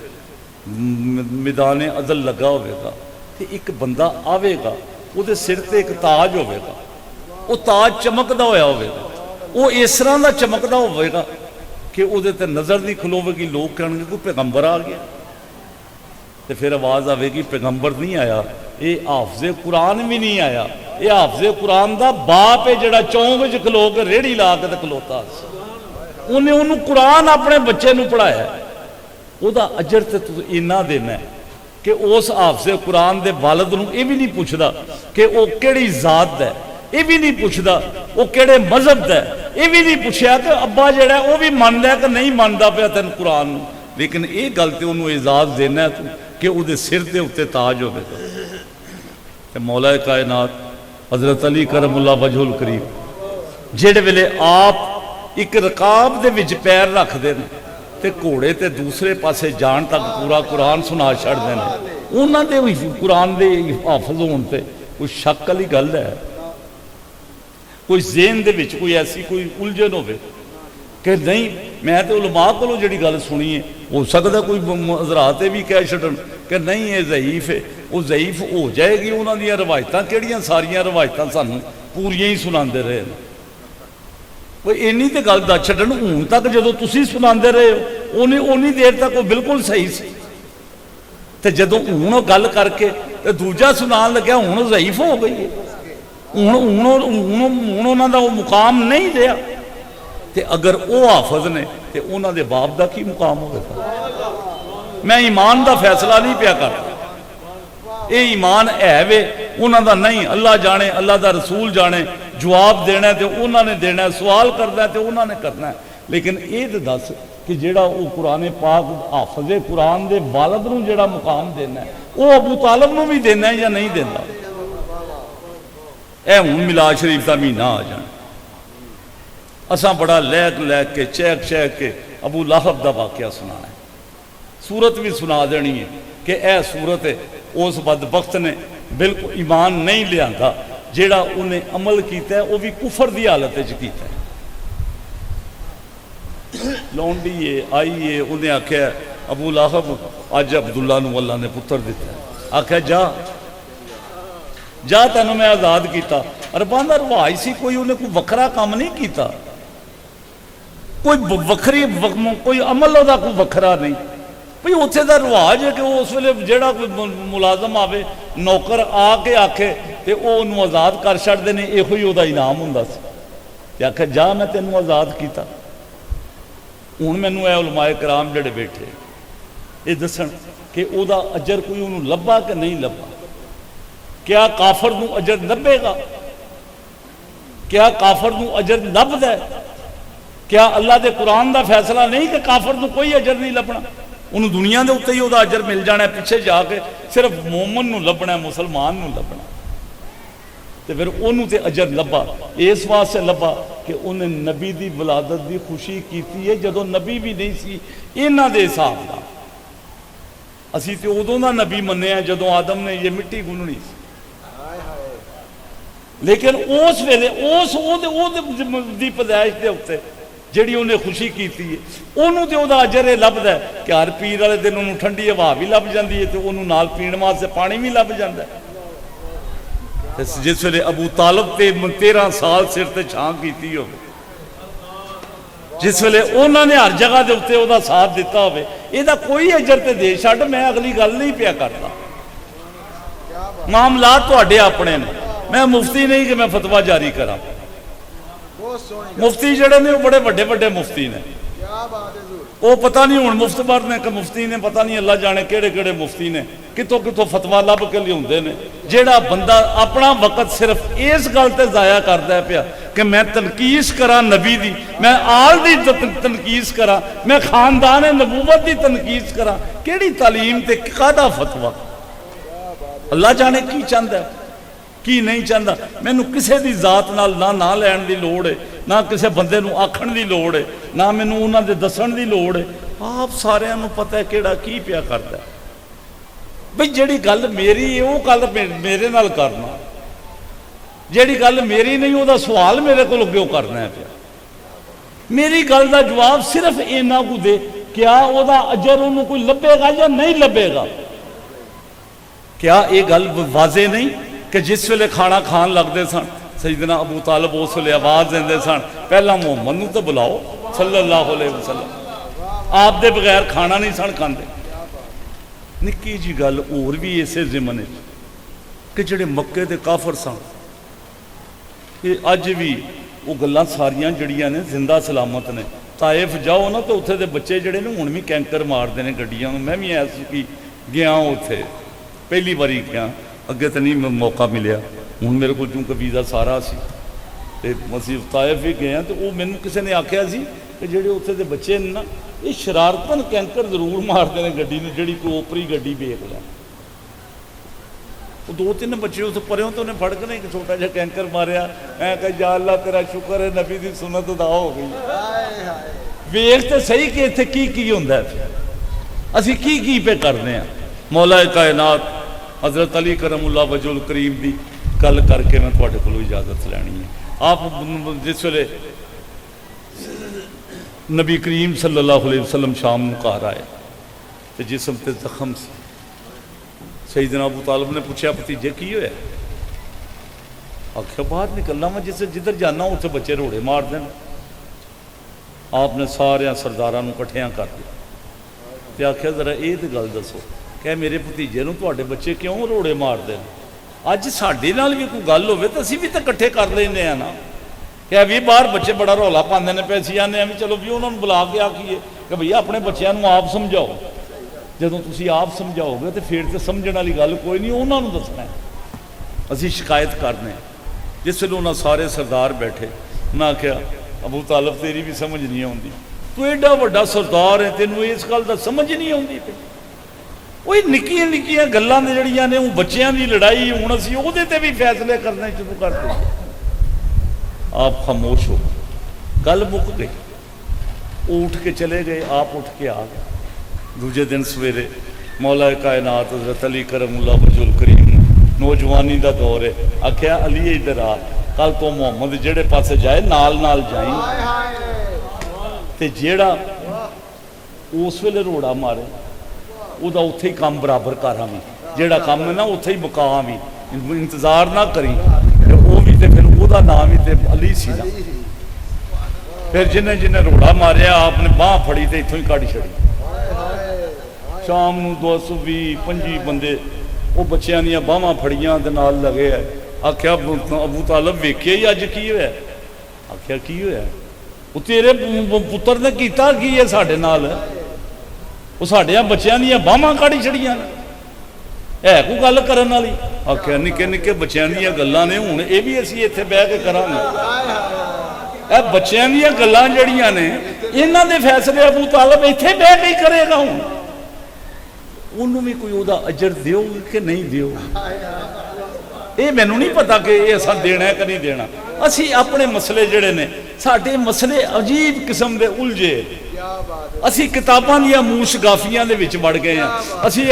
मैदान अदल लगा होगा तो एक बंदा आवेगा, उहदे सिर ते एक ताज होगा, वो ताज चमकदा होया होगा, वो इस तरह का चमकदा होगा कि उहदे ते नज़र नहीं खलोवेगी। लोग कहणगे कोई पैगंबर आ गया, तो फिर आवाज़ आएगी पैगंबर नहीं आया, ये हाफिज़े कुरान भी नहीं आया, ये हाफिज़े कुरान का बाप है जिहड़ा चौंक च खलो के रेहड़ी ला के खलोता, उन्हें उन्होंने कुरान अपने बच्चे को पढ़ाया। वह अजर तो तुम इन्ना देना है कि उस हाफिज़े कुरान के वालद को यह भी नहीं पूछता कि वह किहड़ी जात है, यह भी नहीं पूछता वो किहड़े मजहब का है, यह भी नहीं पूछा कि अब्बा जिहड़ा वह भी मानता है कि नहीं मानता पाया तेन कुरान। लेकिन ये गल तो उन्होंने एजाज़ देना है कि वो सिर के उत्ते ताज हो। मौला कायनात हज़रत अली करमुल्ला वजहुल करीम जिहड़े वेले आप एक रकाब दे विच पैर रखते हैं तो घोड़े ते दूसरे पासे जान तक पूरा कुरान सुना छड़ते हैं, उन्होंने कुरान के हाफिज होने से कोई शक वाली गल है? कोई ज़हन दे विच कोई ऐसी कोई उलझन हो कि नहीं? मैं तो उलमा को जी गल सुनी है, हो सकता कोई हज़रात भी कह छड़न कि नहीं ये ज़ईफ है, वो ज़ईफ हो जाएगी। उन्होंने रवायत किहड़ियां सारियां रवायत सानू पूरियां ही सुनाते रहे। कोई इन्नी तो गल दस छड्डन, हूँ तक जो तुसीं सुनाते रहे हो उन्नी देर तक वो बिल्कुल सही सी, तो जदों हूँ गल करके तो दूजा सुनान लग्या हूँ ज़ईफ हो गई है, हूँ उन्होंने वो मुकाम नहीं रहा। तो अगर वो हाफिज ने तो उन्होंने बाप का की मुकाम होगा? मैं ईमान का फैसला नहीं पिया करता, ये ईमान है वे उन्होंने नहीं, अल्लाह जाने, अल्लाह का रसूल जाने। जवाब देना तो उन्होंने देना, सवाल करना तो उन्होंने करना। लेकिन ये तो दस कि जेड़ा वो कुरान पाक हाफिज़े कुरान के वालद नूं जेड़ा मुकाम देना है वो अबू तालब नूं भी देना है या नहीं देना? यह हुण मिलाद शरीफ का महीना आ जाना, असा बड़ा लैक लैक के चहक चहक के अबू लाहब का वाकया सुनाना है, सूरत भी सुना देनी है कि यह सूरत है उस बदबख्त ने बिल्कुल ईमान नहीं लिया, जेड़ा उन्हें अमल किया वह भी कुफर की हालत किया। लौंडी है आई है, उन्हें आख्या अबू लाहब अज अब्दुल्ला नूं अल्लाह ने पुत्र दिता, आख्या जा जा तेन मैं आज़ाद किया। अरबां दा रिवाज सी, कोई उन्हें कोई वखरा काम नहीं किया, कोई वखरी कोई अमल उहदा कोई वखरा नहीं। भाई उत्थे दा रिवाज है कि उस वेले जिहड़ा कोई मुलाजम आवे नौकर आके आखे तो वह आज़ाद कर छड्डदे ने, इहो ही उहदा इनाम हुंदा सी। ते आख्या जा मैं तैनूं आज़ाद किया। हुण मैनूं ऐ उलमाए कराम जिहड़े बैठे ये दसन कि उहदा अजर कोई उन्होंने लभा कि नहीं लभा? क्या काफर नूं अजर लभेगा? क्या काफर नूं अजर लभदा है? क्या अल्लाह के कुरान का फैसला नहीं कि काफर नूं कोई अजर नहीं लभना? उन्होंने दुनिया के उत्ते ही वह अजर मिल जाना है, पिछे जाके सिर्फ मोमन नूं लभना है, मुसलमान नूं लभना। तो फिर उन्होंने तो अजर लभा इस वास्ते लभा कि उन्हें नबी की विलादत की खुशी की है जदों नबी भी नहीं सी इन्हां दे हिसाब नाल। असीं तो उदों दा नबी मन्निया जदों आदम ने ये मिट्टी गुननी सी, लेकिन उस वेले उस पैदाइश के उत्ते ਜਿਹੜੀ ਉਹਨੇ ਖੁਸ਼ੀ ਕੀਤੀ ਹੈ, ਉਹਨੂੰ ਤੇ ਉਹਦਾ ਅਜਰ ਇਹ ਲੱਭਦਾ ਕਿ ਹਰ ਪੀਰ ਵਾਲੇ ਦਿਨ ਉਹਨੂੰ ਠੰਡੀ ਹਵਾ ਵੀ ਲੱਭ ਜਾਂਦੀ ਹੈ ਤੇ ਉਹਨੂੰ ਨਾਲ ਪੀਣ ਵਾਸਤੇ ਪਾਣੀ ਵੀ ਲੱਭ ਜਾਂਦਾ। ਤੇ ਜਿਸ ਵੇਲੇ ਅਬੂ ਤਾਲਬ ਤੇ 13 ਸਾਲ ਸਿਰ ਤੇ ਛਾਂ ਕੀਤੀ ਹੋਵੇ, ਜਿਸ ਵੇਲੇ ਉਹਨਾਂ ਨੇ ਹਰ ਜਗ੍ਹਾ ਦੇ ਉੱਤੇ ਉਹਦਾ ਸਾਥ ਦਿੱਤਾ ਹੋਵੇ, ਇਹਦਾ ਕੋਈ ਅਜਰ ਤੇ ਦੇ ਛੱਡ, ਮੈਂ ਅਗਲੀ ਗੱਲ ਨਹੀਂ ਪਿਆ ਕਰਦਾ। ਮਾਮਲਾਤ ਤੁਹਾਡੇ ਆਪਣੇ ਨੇ, ਮੈਂ ਮੁਫਤੀ ਨਹੀਂ ਕਿ ਮੈਂ ਫਤਵਾ ਜਾਰੀ ਕਰਾਂ। ਮੁਫਤੀ ਜਿਹੜੇ ਨੇ ਉਹ ਬੜੇ ਵੱਡੇ ਵੱਡੇ ਮੁਫਤੀ ਨੇ, ਉਹ ਪਤਾ ਨਹੀਂ ਹੁਣ ਮੁਫਤਬਰ ਨੇ ਕਿ ਮੁਫਤੀ ਨੇ, ਪਤਾ ਨਹੀਂ ਅੱਲਾ ਜਾਣੇ ਕਿਹੜੇ ਕਿਹੜੇ ਮੁਫਤੀ ਨੇ, ਕਿਤੋਂ ਕਿਤੋਂ ਫਤਵਾ ਲੱਭ ਕੇ ਲਿਆਉਂਦੇ ਨੇ। ਜਿਹੜਾ ਬੰਦਾ ਆਪਣਾ ਵਕਤ ਸਿਰਫ ਇਸ ਗੱਲ ਤੇ ਜ਼ਾਇਆ ਕਰਦਾ ਪਿਆ ਕਿ ਮੈਂ ਤਨਕੀਸ ਕਰਾਂ ਨਬੀ ਦੀ, ਮੈਂ ਆਲ ਦੀ ਤਨਕੀਸ ਕਰਾਂ, ਮੈਂ ਖਾਨਦਾਨ ਨਬੂਵਤ ਦੀ ਤਨਕੀਸ ਕਰਾਂ, ਕਿਹੜੀ ਤਾਲੀਮ ਤੇ ਕਾਹਦਾ ਫਤਵਾ? ਅੱਲਾ ਜਾਣੇ ਕੀ ਚਾਹੁੰਦਾ ਕੀ ਨਹੀਂ ਚਾਹੁੰਦਾ। ਮੈਨੂੰ ਕਿਸੇ ਦੀ ਜ਼ਾਤ ਨਾਲ ਨਾ ਲੈਣ ਦੀ ਲੋੜ ਹੈ, ਨਾ ਕਿਸੇ ਬੰਦੇ ਨੂੰ ਆਖਣ ਦੀ ਲੋੜ ਹੈ, ਨਾ ਮੈਨੂੰ ਉਹਨਾਂ ਦੇ ਦੱਸਣ ਦੀ ਲੋੜ ਹੈ। ਆਪ ਸਾਰਿਆਂ ਨੂੰ ਪਤਾ ਹੈ ਕਿਹੜਾ ਕੀ ਪਿਆ ਕਰਦਾ। ਬਈ ਜਿਹੜੀ ਗੱਲ ਮੇਰੀ ਹੈ ਉਹ ਗੱਲ ਮੇਰੇ ਨਾਲ ਕਰਨਾ, ਜਿਹੜੀ ਗੱਲ ਮੇਰੀ ਨਹੀਂ ਉਹਦਾ ਸਵਾਲ ਮੇਰੇ ਕੋਲ ਕਿਉਂ ਕਰਨਾ ਹੈ ਪਿਆ। ਮੇਰੀ ਗੱਲ ਦਾ ਜਵਾਬ ਸਿਰਫ ਇੰਨਾ ਕੁ ਦੇ, ਕਿਆ ਉਹਦਾ ਅਜਰ ਉਹਨੂੰ ਕੋਈ ਲੱਭੇਗਾ ਜਾਂ ਨਹੀਂ ਲੱਭੇਗਾ? ਕਿਆ ਇਹ ਗੱਲ ਵਾਜ਼ੇ ਨਹੀਂ ਕਿ ਜਿਸ ਵੇਲੇ ਖਾਣਾ ਖਾਣ ਲੱਗਦੇ ਸਨ ਸੈਯਦਨਾ ਅਬੂ ਤਾਲਬ ਉਸ ਵੇਲੇ ਆਵਾਜ਼ ਦਿੰਦੇ ਸਨ, ਪਹਿਲਾਂ ਮੁਹੰਮਦ ਨੂੰ ਤਾਂ ਬੁਲਾਓ ਸੱਲੱਲਾਹੁ ਅਲੈਹਿ ਵਸੱਲਮ। ਆਪ ਦੇ ਬਗੈਰ ਖਾਣਾ ਨਹੀਂ ਸਨ ਖਾਂਦੇ। ਨਿੱਕੀ ਜੀ ਗੱਲ ਹੋਰ ਵੀ ਇਸੇ ਜ਼ਿਮਨ ਕਿ ਜਿਹੜੇ ਮੱਕੇ ਦੇ ਕਾਫਰ ਸਨ, ਇਹ ਅੱਜ ਵੀ ਉਹ ਗੱਲਾਂ ਸਾਰੀਆਂ ਜਿਹੜੀਆਂ ਨੇ ਜ਼ਿੰਦਾ ਸਲਾਮਤ ਨੇ। ਤਾਇਫ ਜਾਓ ਨਾ ਤਾਂ ਉੱਥੇ ਦੇ ਬੱਚੇ ਜਿਹੜੇ ਨੇ ਹੁਣ ਵੀ ਕੈਂਕਰ ਮਾਰਦੇ ਨੇ ਗੱਡੀਆਂ ਨੂੰ। ਮੈਂ ਵੀ ਐਸੀ ਗਿਆ ਉੱਥੇ, ਪਹਿਲੀ ਵਾਰੀ ਗਿਆ, ਅੱਗੇ ਤਾਂ ਨਹੀਂ ਮੌਕਾ ਮਿਲਿਆ। ਹੁਣ ਮੇਰੇ ਕੋਲ ਚੂੰਕਿ ਵੀਜ਼ਾ ਸਾਰਾ ਸੀ ਤੇ ਅਸੀਂ ਤਾਇਫ ਵੀ ਗਏ ਹਾਂ, ਤੇ ਉਹ ਮੈਨੂੰ ਕਿਸੇ ਨੇ ਆਖਿਆ ਸੀ ਕਿ ਜਿਹੜੇ ਉੱਥੇ ਦੇ ਬੱਚੇ ਨੇ ਨਾ, ਇਹ ਸ਼ਰਾਰਤਨ ਕੈਂਕਰ ਜ਼ਰੂਰ ਮਾਰਦੇ ਨੇ ਗੱਡੀ ਨੂੰ, ਜਿਹੜੀ ਕੋਈ ਓਪਰੀ ਗੱਡੀ ਵੇਖ ਲੈ। ਉਹ 2-3 ਬੱਚੇ ਉੱਥੇ ਪਰਿਓਂ ਤੋਂ ਉਹਨੇ ਫੜ ਕੇ ਨਾ ਇੱਕ ਛੋਟਾ ਜਿਹਾ ਕੈਂਕਰ ਮਾਰਿਆ। ਐ ਕਹੇ ਯਾ ਅੱਲਾ ਤੇਰਾ ਸ਼ੁਕਰ ਹੈ ਨਬੀ ਦੀ ਸੁਨਨਤ ਅਦਾ ਹੋ ਗਈ। ਵੇਖ ਤੇ ਸਹੀ ਕਿ ਇੱਥੇ ਕੀ ਕੀ ਹੁੰਦਾ, ਅਸੀਂ ਕੀ ਕੀ ਪੇ ਕਰਦੇ ਹਾਂ। ਮੌਲਾ ਕਾਇਨਾਤ हज़रत अली करमुल्लाह वजहुल करीम की गल करके मैं तुहाडे कोलों इजाजत लैनी है। आप जिस वेले नबी करीम सल्लल्लाहु अलैहि वसल्लम शाम नूं घर आए तो जिसम ते जख्म सी। सैयदना अबू तालिब ने पूछा भतीजे की होया? आख्या बाहर निकलना मैं जिस जिधर जाना उत्थे बच्चे रोड़े मार देन। आपने सारे सरदारां नूं इकट्ठियां कर दिया ते आख्या जरा ये तो गल दसो, कह मेरे भतीजे नूं तुहाडे बच्चे क्यों रोड़े मारदे ने? अज साडे नाल भी कोई गल होवे तो असीं भी तो इकट्ठे कर लैंदे आ ना। कह भी बाहर बच्चे बड़ा रौला पाते हैं, पैसे आने भी चलो भी उन्होंने बुला के आखिए कि भैया अपने बच्चों को आप समझाओ। जदों तुसीं आप समझाओगे तो फिर तो समझण वाली गल कोई नहीं, उन्होंने दसना है। असीं शिकायत करने जिस वेले उन्होंने सारे सरदार बैठे, उन्हें आख्या अबू तालिब तेरी भी समझ नहीं आती, तू एडा वड्डा सरदार है, तेनों इस गल दा समझ नहीं आती। वो निक्कियां निक्कियां गल्लां ने जिहड़ियां ने वो बच्चों की लड़ाई, हुण असीं उहदे ते भी फैसले करने शुरू कर दिए। आप खामोश हो, गल मुक गई। वो उठ के चले गए, आप उठ के आ गए। दूजे दिन सवेरे मौला कायनात हज़रत अली करमुल्लाह वजहुल करीम, नौजवानी का दौर है, आख्या अली इधर आ, कल तो मुहम्मद जेड़े पासे जाए नाल नाल जाई, ते जेड़ा उस वेले रोड़ा मारे ਉਹਦਾ ਉੱਥੇ ਹੀ ਕੰਮ ਬਰਾਬਰ ਕਰ ਆਵੀਂ, ਜਿਹੜਾ ਕੰਮ ਹੈ ਨਾ ਉੱਥੇ ਹੀ ਮੁਕਾ ਆਵੀਂ, ਇੰਤਜ਼ਾਰ ਨਾ ਕਰੀ। ਤੇ ਉਹ ਵੀ ਤੇ ਫਿਰ ਉਹਦਾ ਨਾਮ ਵੀ ਤੇ ਅਲੀ ਸੀ ਨਾ। ਫਿਰ ਜਿਹਨੇ ਜਿਹਨੇ ਰੋੜਾ ਮਾਰਿਆ ਆਪਨੇ ਬਾਹ ਫੜੀ ਤੇ ਇੱਥੋਂ ਹੀ ਕੱਢ ਛੜੀ। ਸ਼ਾਮ ਨੂੰ 220-25 ਬੰਦੇ ਉਹ ਬੱਚਿਆਂ ਦੀਆਂ ਬਾਹਾਂ ਫੜੀਆਂ ਤੇ ਨਾਲ ਲਗੇ ਆ। ਆਖਿਆ ਅਬੂ ਤਾਲਿਬ ਵੇਖਿਆ ਹੀ ਅੱਜ ਕੀ ਹੋਇਆ? ਆਖਿਆ ਕੀ ਹੋਇਆ? ਉਹ ਤੇਰੇ ਪੁੱਤਰ ਨੇ ਕੀਤਾ ਕੀ ਹੈ ਸਾਡੇ ਨਾਲ? वो साढ़े बच्चों दी बाहां काढ़ी छड़ियां है कोई गल करन वाली? आख्या निक्के निक्के बच्चों दी गल्लां ने, हुण ये भी असीं इत्थे बैठ के करांगे। ए बच्चों दी गल्लां जिहड़ियां ने इन्हां दे फैसले अबू तालिब इत्थे बैठ के करेगा। हुण उन्होंने भी कोई उहदा अजर दिओ कि नहीं दिओ, ये मैनूं नहीं पता कि ये असां देना है कि नहीं देना। असीं अपने मसले जिहड़े ने, साडे मसले अजीब किस्म दे उलझे। असीं किताबां दियां मूशगाफियां दे विच वड़ गए हैं। असीं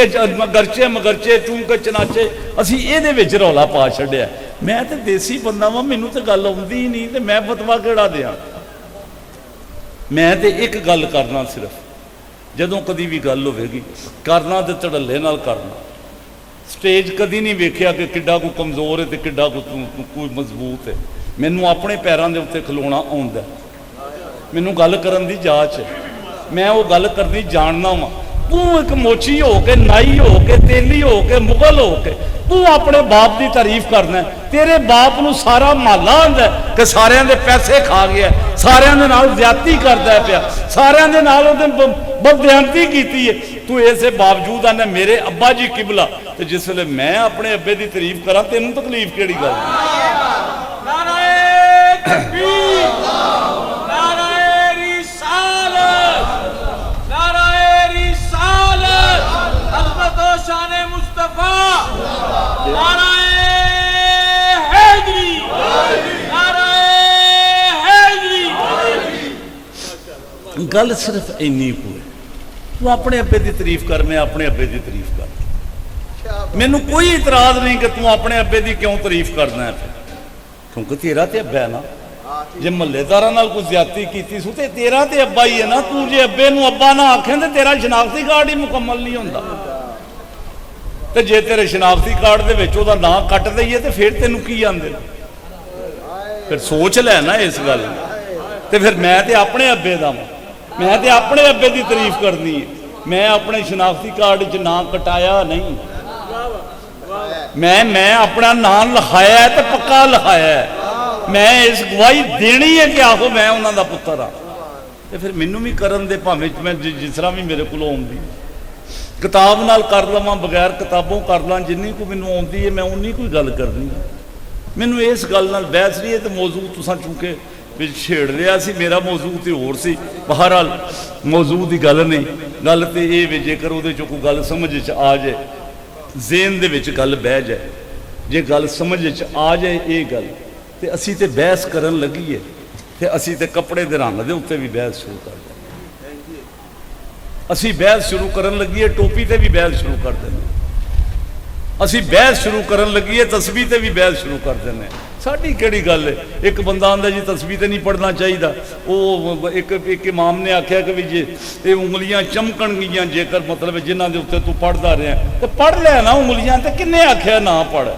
गरचे मगरचे चूंके चनाचे असीं इहदे विच रौला पा छड्डिया। मैं तो देसी बंदा वां, मैनूं तो गल आउंदी ही नहीं, ते मैं फतवा किहड़ा दियां? मैं तो एक गल करना, सिर्फ जदों कदी भी गल होगी करना तो धड़ल्ले नाल करना। स्टेज कदी नहीं वेख्या कि किड्डा कोई कमज़ोर है तो किड्डा कोई मजबूत है। मैनू अपने पैरों के उत्ते खलोना आउंदा, मैनू गल करन दी जाच है, मैं वो गल करनी जानना वा। तू एक मोची हो के, नाई हो के, तेली हो के, मुगल हो के तू अपने बाप की तारीफ करना है। तेरे बाप नू सारा महला आंदा कि सारिਆਂ ਦੇ पैसे खा गया, सारिਆਂ ਦੇ नाल ज्यादती करदा पिया, सारिਆਂ ਦੇ नाल ਉਹਦੇ बदयांती कीती है। तू इसे बावजूद आना मेरे अब्बा जी किबला, तो जिस वेले मैं अपने अब्बे की तारीफ करा तेनू तकलीफ केड़ी गल? गल सिर्फ इन्नी को है, तू अपने अब्बे की तारीफ कर, मैं अपने अब्बे की तारीफ कर। मैनू कोई इतराज नहीं कि तू अपने अब्बे की क्यों तारीफ करना है, क्योंकि तेरा तो अब्बा है ना। जे महल्लेदारां नाल कोई ज्यादती कीती सू ते तेरा तो अब्बा ही है ना। तू जे अब्बे नू अब्बा ना आखें तो तेरा शनाख्ती कार्ड ही मुकम्मल नहीं होंदा। ते जे तेरे शनाख्ती कार्ड दे विच ओहदा नां कट दईए तो फिर तेनू की आंदे? फिर सोच लै ना इस गल। ते फिर मैं तो अपने अब्बे दा वां, मैं तो अपने अब्बे की तारीफ करनी है। मैं अपने शनाख्ती कार्ड च नां कटाया नहीं, मैं अपना नाम लिखाया है तो पक्का लिखाया है। मैं इस गवाही देनी है कि आखो मैं उन्होंने पुत्र हाँ। तो फिर मैनू भी करन दे, भावें मैं जिस तरह भी मेरे को आउंदी किताब नाल कर लवां, बगैर किताबों कर ला, जिन्नी को मैनू आउंदी है मैं उन्नी कोई गल करनी। मैनू इस गल नाल बहस नहीं है। तो मौजू तुसां चूंकि छेड़ लिया सी, मेरा मौजू तो होर सी। बहरहाल मौजू की गल नहीं, गल तो ये वे जेकर वो कोई गल समझ च आ जाए, जेन दे विच गल बह जाए, जे गल समझ च आ जाए ये गल, तो असी तो बहस करन लगीए तो असी तो कपड़े के रंग के उत्ते भी बहस शुरू कर दें। असी बहस शुरू करन लगीए टोपी ते भी बहस शुरू कर दें। असी बहस शुरू करन लगीए तस्बीह ते भी बहस शुरू कर दें। साडी केड़ी गल है? एक बंदा आंदा जी तस्बीह ते नहीं पढ़ना चाहिए। वो एक इमाम ने आख्या कि भी जे ये उंगलियां चमकणगियां जेकर मतलब जिन्हां दे उत्ते तू पढ़दा रहा तो पढ़ लिया ना उंगलियां, तो किन्ने आख्या ना पढ़?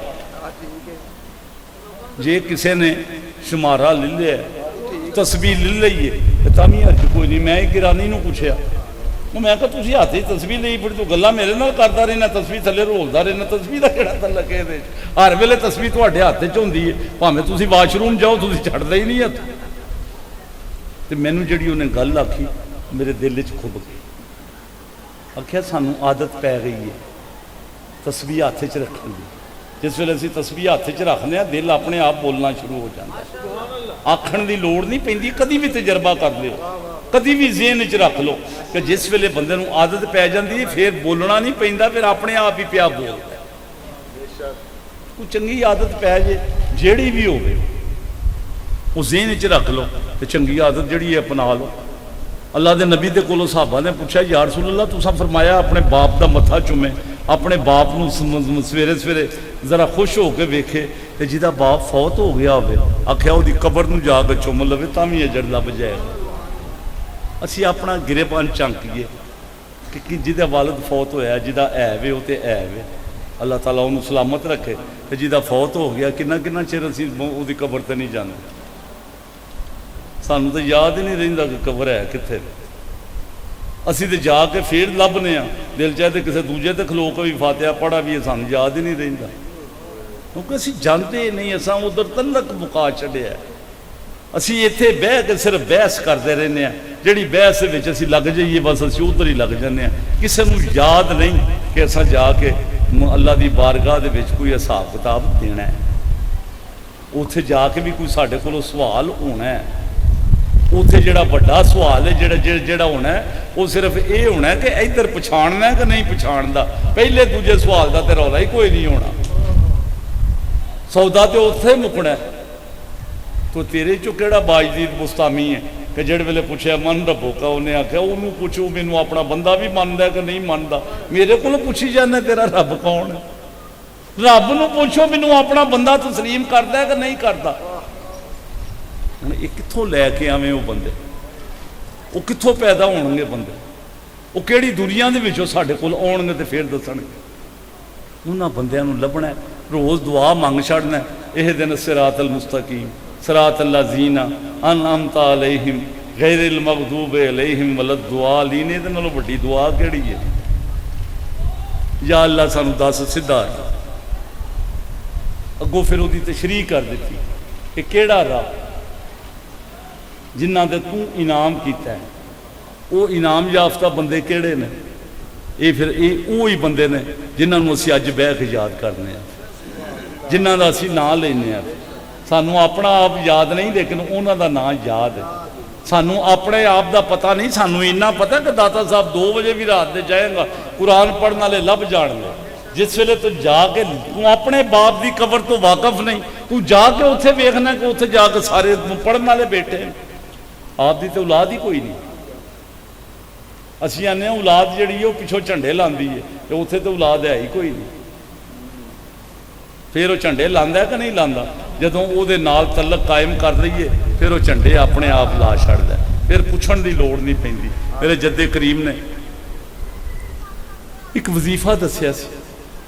जे किसी ने शुमारा ले लिया, तस्बीह ले ली है तो भी अर्ज कोई नहीं। मैं गिरानी नूं पुछया, मैं कहा तुसीं हत्थ च तस्बीह ली फिर तू गल्लां मेरे नाल करदा रहना, तस्बीह थल्ले रोलदा रहना, तस्बीह दा किहड़ा तलक है इहदे च? हर वेले तस्बीह तुहाडे हत्थ च हुंदी है, भावें तुसीं वाशरूम जाओ तुसीं छड्डदे ही नहीं हत्थ। ते मैनूं जिहड़ी उहने गल आखी मेरे दिल च खुब गई। आख्या सानूं आदत पै गई है तस्बीह हत्थ च रखण दी। जिस वेले असीं तस्बीह हत्थ च रखने दिल अपने आप बोलना शुरू हो जाता है। आखण की लोड़ नहीं पैंदी। कभी भी तजर्बा कर लियो, कभी भी ज़हन च रख लो कि जिस वेले बंदे नूं आदत पै जाती है फिर बोलना नहीं पैंदा, फिर अपने आप ही पिया बोलदा। कोई चंगी आदत पै जे जिहड़ी भी होवे वो ज़हन च रख लो तो चंगी आदत जिहड़ी है अपना लो। अल्लाह के नबी के कोलों साहबा ने पूछा या रसूल अल्लाह तुसां फरमाया अपने बाप का मत्था चूमे, अपने बाप नूं सवेरे सवेरे जरा खुश हो के वेखे, तो जिहदा बाप फौत हो गया होवे आख्या उहदी कबर नूं जाके चुम लवे तां भी अजर लभ जाएगा। असीं अपना गिरेबान झांकीए कि जिहदा वालद फौत होया, जिहदा है वे वो तो है वे, अल्लाह ताला उहनूं सलामत रखे। तो जिहदा फौत हो गया किन्ना किन्ना चिर असीं उहदी कबर ते नहीं जांदे। सानूं तो याद ही नहीं रहिंदा कि कबर है कित्थे। असी तो जाके फिर लभने दिल चाहे तो किसी दूजे तो खलो के भी फातिहा पढ़ा भी सानूं याद ही नहीं रहिंदा, क्योंकि असीं जाते नहीं। असां उधर तलक मुका छड्डिया। असीं इत्थे बह के सिर्फ बहस करते रहने, जिहड़ी बहस विच असीं लग जाइए बस असीं उधर ही लग जाने। किसी नूं याद नहीं कि असां जाके अल्लाह की बारगाह दे विच कोई हिसाब किताब देना है, उत्थे जाके भी कोई साडे कोलों सवाल होना है। उत्थे जिहड़ा वड्डा सवाल है जिहड़ा होना है वो सिर्फ ये होना है कि इधर पछाणना है कि नहीं पछाणदा। पहले दूजे सवाल का तो रौला ही कोई नहीं होना, सौदा तो उत्थे मुकना है। तो तेरे चो किहड़ा बाजदीद बुस्तामी है कि जिहड़े वेले पुछया मन रब्बो का, उन्हें आख्या उन्होंने पुछो मैनू अपना बंदा भी मनदा है कि नहीं मनदा। मेरे को पुछी जाना तेरा रब कौन है? रब नूं पुछो मैनू अपना बंदा तस्लीम करदा है कि नहीं करदा। हुण ये कित्थों लैके आवें वो बंदे? ਉਹ ਕਿੱਥੋਂ ਪੈਦਾ ਹੋਣਗੇ ਬੰਦੇ, ਉਹ ਕਿਹੜੀ ਦੁਨੀਆ ਦੇ ਵਿੱਚੋਂ ਸਾਡੇ ਕੋਲ ਆਉਣਗੇ ਤੇ ਫਿਰ ਦੱਸਣਗੇ। ਉਹਨਾਂ ਬੰਦਿਆਂ ਨੂੰ ਲੱਭਣਾ, ਰੋਜ਼ ਦੁਆ ਮੰਗ ਛੱਡਣਾ, ਇਹ ਦਿਨ ਸਿਰਾਤ ਅਲ ਮੁਸਤਕੀਮ ਸਿਰਾਤ ਅੱਲਾਜ਼ੀਨਾ ਅਨਅਮਤਾ ਅਲੈਹਿਮ ਗੈਰਿਲ ਮਗਦੂਬ ਅਲੈਹਿਮ ਵਲਦ-ਦੁਆਲੀਨ। ਇਹਦੇ ਨਾਲੋਂ ਵੱਡੀ ਦੁਆ ਕਿਹੜੀ ਹੈ? ਯਾ ਅੱਲਾ ਸਾਨੂੰ ਦੱਸ ਸਿੱਧਾ। ਅੱਗੋਂ ਫਿਰ ਉਹਦੀ ਤਸ਼ਰੀਹ ਕਰ ਦਿੱਤੀ ਕਿ ਕਿਹੜਾ ਰਾਹ ਜਿਨ੍ਹਾਂ ਦੇ ਤੂੰ ਇਨਾਮ ਕੀਤਾ ਹੈ, ਉਹ ਇਨਾਮ ਯਾਫਤਾ ਬੰਦੇ ਕਿਹੜੇ ਨੇ? ਇਹ ਫਿਰ ਇਹ ਉਹ ਹੀ ਬੰਦੇ ਨੇ ਜਿਨ੍ਹਾਂ ਨੂੰ ਅਸੀਂ ਅੱਜ ਬਹਿ ਕੇ ਯਾਦ ਕਰਨੇ ਆ, ਜਿਨ੍ਹਾਂ ਦਾ ਅਸੀਂ ਨਾਂ ਲੈਂਦੇ ਹਾਂ। ਸਾਨੂੰ ਆਪਣਾ ਆਪ ਯਾਦ ਨਹੀਂ, ਲੇਕਿਨ ਉਹਨਾਂ ਦਾ ਨਾਂ ਯਾਦ ਹੈ। ਸਾਨੂੰ ਆਪਣੇ ਆਪ ਦਾ ਪਤਾ ਨਹੀਂ, ਸਾਨੂੰ ਇੰਨਾ ਪਤਾ ਕਿ ਦਾਤਾ ਸਾਹਿਬ 2 ਵਜੇ ਵੀ ਰਾਤ ਦੇ ਜਾਏਗਾ, ਕੁਰਾਨ ਪੜ੍ਹਨ ਵਾਲੇ ਲੱਭ ਜਾਣਗੇ। ਜਿਸ ਵੇਲੇ ਤੂੰ ਜਾ ਕੇ, ਤੂੰ ਆਪਣੇ ਬਾਪ ਦੀ ਕਬਰ ਤੋਂ ਵਾਕਫ ਨਹੀਂ, ਤੂੰ ਜਾ ਕੇ ਉੱਥੇ ਵੇਖਣਾ ਕਿ ਉੱਥੇ ਜਾ ਕੇ ਸਾਰੇ ਪੜ੍ਹਨ ਵਾਲੇ ਬੈਠੇ। ਆਪ ਦੀ ਤਾਂ ਔਲਾਦ ਹੀ ਕੋਈ ਨਹੀਂ। ਅਸੀਂ ਆਨੇ ਹਾਂ ਔਲਾਦ ਜਿਹੜੀ ਉਹ ਪਿੱਛੋਂ ਝੰਡੇ ਲਾਉਂਦੀ ਹੈ, ਤੇ ਉੱਥੇ ਤਾਂ ਔਲਾਦ ਹੈ ਹੀ ਕੋਈ ਨਹੀਂ। ਫਿਰ ਉਹ ਝੰਡੇ ਲਾਉਂਦਾ ਕਿ ਨਹੀਂ ਲਾਉਂਦਾ? ਜਦੋਂ ਉਹਦੇ ਨਾਲ ਤਲਕ ਕਾਇਮ ਕਰ ਲਈਏ ਫਿਰ ਉਹ ਝੰਡੇ ਆਪਣੇ ਆਪ ਲਾ ਛੱਡਦਾ, ਫਿਰ ਪੁੱਛਣ ਦੀ ਲੋੜ ਨਹੀਂ ਪੈਂਦੀ। ਮੇਰੇ ਜੱਦੇ ਕਰੀਮ ਨੇ ਇੱਕ ਵਜ਼ੀਫਾ ਦੱਸਿਆ ਸੀ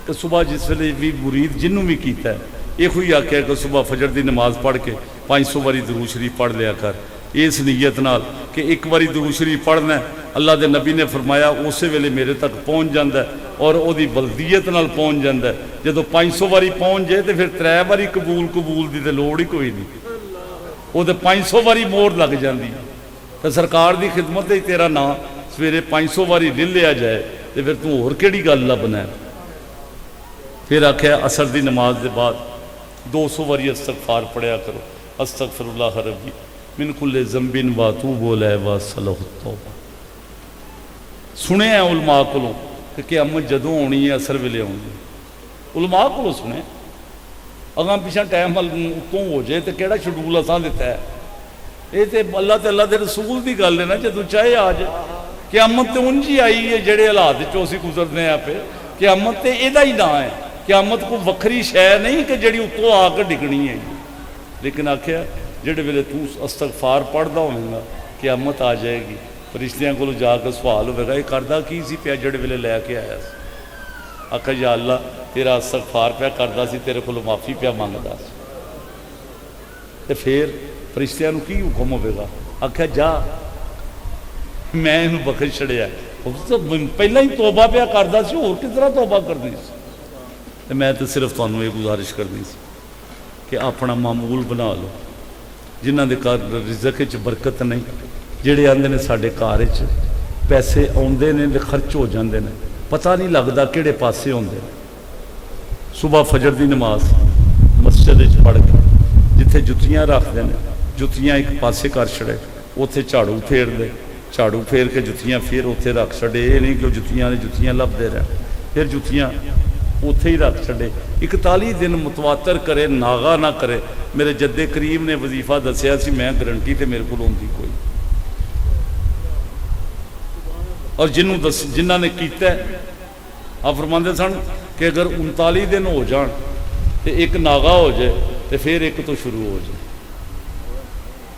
ਕਿ ਸੁਬਹ ਜਿਸ ਵੇਲੇ ਵੀ ਮੁਰੀਦ ਜਿਹਨੂੰ ਵੀ ਕੀਤਾ ਇਹੋ ਹੀ ਆਖਿਆ ਕਿ ਸੁਬਹ ਫਜਰ ਦੀ ਨਮਾਜ਼ ਪੜ੍ਹ ਕੇ 500 ਵਾਰੀ ਦਰੂਦ ਸ਼ਰੀਫ ਪੜ੍ਹ ਲਿਆ ਕਰ, ਇਸ ਨੀਅਤ ਨਾਲ ਕਿ ਇੱਕ ਵਾਰੀ ਦਰੂਦ ਸ਼ਰੀਫ ਪੜ੍ਹਨਾ, ਅੱਲਾ ਦੇ ਨਬੀ ਨੇ ਫਰਮਾਇਆ ਉਸੇ ਵੇਲੇ ਮੇਰੇ ਤੱਕ ਪਹੁੰਚ ਜਾਂਦਾ ਔਰ ਉਹਦੀ ਬਲਦੀਅਤ ਨਾਲ ਪਹੁੰਚ ਜਾਂਦਾ। ਜਦੋਂ 500 ਵਾਰੀ ਪਹੁੰਚ ਜਾਏ ਤੇ ਫਿਰ 3 ਵਾਰੀ ਕਬੂਲ ਦੀ ਤੇ ਲੋੜ ਹੀ ਕੋਈ ਨਹੀਂ, ਉਹ ਤੇ 500 ਵਾਰੀ ਮੋਹਰ ਲੱਗ ਜਾਂਦੀ। ਤੇ ਸਰਕਾਰ ਦੀ ਖਿਦਮਤ ਤੇ ਤੇਰਾ ਨਾਂ ਸਵੇਰੇ 500 ਵਾਰੀ ਲੈ ਲਿਆ ਜਾਏ ਤੇ ਫਿਰ ਤੂੰ ਹੋਰ ਕਿਹੜੀ ਗੱਲ ਲੱਭਣਾ। ਫਿਰ ਆਖਿਆ ਅਸਰ ਦੀ ਨਮਾਜ਼ ਦੇ ਬਾਅਦ 200 ਵਾਰੀ ਅਸਤਗਫਾਰ ਪੜਿਆ ਕਰੋ, ਅਸਤਗਫਿरुल्लाह रब्बी मिन कुल्ले ज़ंबिन व तूबु इलैहि व सलहु तौबा। सुनिया उलमा कोलों कि क़यामत जदों आनी है, असर वेले आनी। उलमा कोलों सुने, अगां पिछां टाइम उत्तों हो जाए तो किहड़ा शेड्यूल असां दिता है? ये तो अल्लाह ते अल्लाह दे रसूल की गल है ना, जदों चाहे आ जाए। क़यामत तो उंज ही आई है जिहड़े हालात चों असीं गुजरदे आ पे। क़यामत तो इहदा ही नाम है, क़यामत कोई वक्री शै नहीं कि जिहड़ी उत्तों आके डिगनी है। लेकिन आख्या जिहड़े वेले तू अस्तगफार पढ़दा होवेगा क़यामत आ जाएगी, फरिश्तियां कोलों जाके सवाल होवेगा ये करदा की सी पिया जिहड़े वेले लैके आया सी? आखा या अल्लाह तेरा अस्तगफार पिया करदा सी, तेरे कोलों माफ़ी पिया मंगदा सी। ते फिर फरिश्तियां नूं की हुक्म होवेगा? आख्या जा मैं इहनूं बख्श छड़िया, तो पहलां ही तौबा पिया करदा सी, होर किस तरह तौबा करनी सी? ते मैं तो सिर्फ तुहानूं ये गुजारिश करनी सी कि अपना मामूल बना लो। जिन्हां दे घर रिज़क च बरकत नहीं, जिहड़े आंदे ने साडे घर च पैसे आउंदे ने ते खर्च हो जांदे ने, पता नहीं लगदा किहड़े पासे होंदे ने। सुबह फजर दी नमाज मस्जिद च पढ़ के जिथे जुत्तियां रखदे ने, जुत्तियां एक पासे कर छड़े, उत्थे झाड़ू फेरदे, झाड़ू फेर के जुत्तियां फिर उत्थे रख छड़े। ये नहीं कि जुत्तियां लभदे रहे, फिर जुत्तियां उत्थे ही रख छड़े। 41 दिन मुतवातर करे, नागा ना करे। मेरे जद्दे करीम ने वजीफा दसिया सी, मैं गारंटी तो मेरे को होंदी कोई। और जिन्हों ने किया आप फरमाते सन कि अगर 39 दिन हो जान तो एक नागा हो जाए तो फिर एक तो शुरू हो जाए।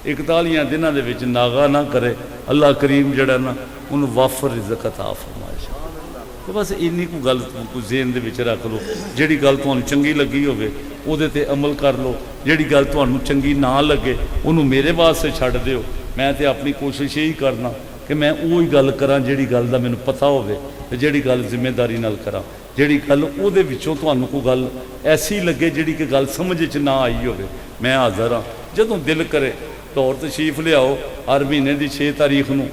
41 दिनों के विच नागा ना करे, अल्लाह करीम जड़ा ना उन्होंने वाफर रिज़क अता फरमाए। तो बस इन्नी को गल ज़हन दे विच रख लो, जिहड़ी गल तुहानूं चंगी लगी होवे उहदे ते अमल कर लो, जिहड़ी गल तुहानूं चंगी ना लगे उन्होंने मेरे वास्ते छड्ड दिओ। मैं तो अपनी कोशिश यही करना कि मैं उही गल करां जिहड़ी गल दा मैनूं पता होवे, ते जिहड़ी गल जिम्मेदारी नाल करां, जिहड़ी गल उहदे विचों तुहानूं कोई गल ऐसी लगे जिहड़ी कि गल समझ च ना आई होवे, मैं हाज़र हाँ। जदों दिल करे दौर तशरीफ लियाओ, हर महीने की 6 तारीख नूं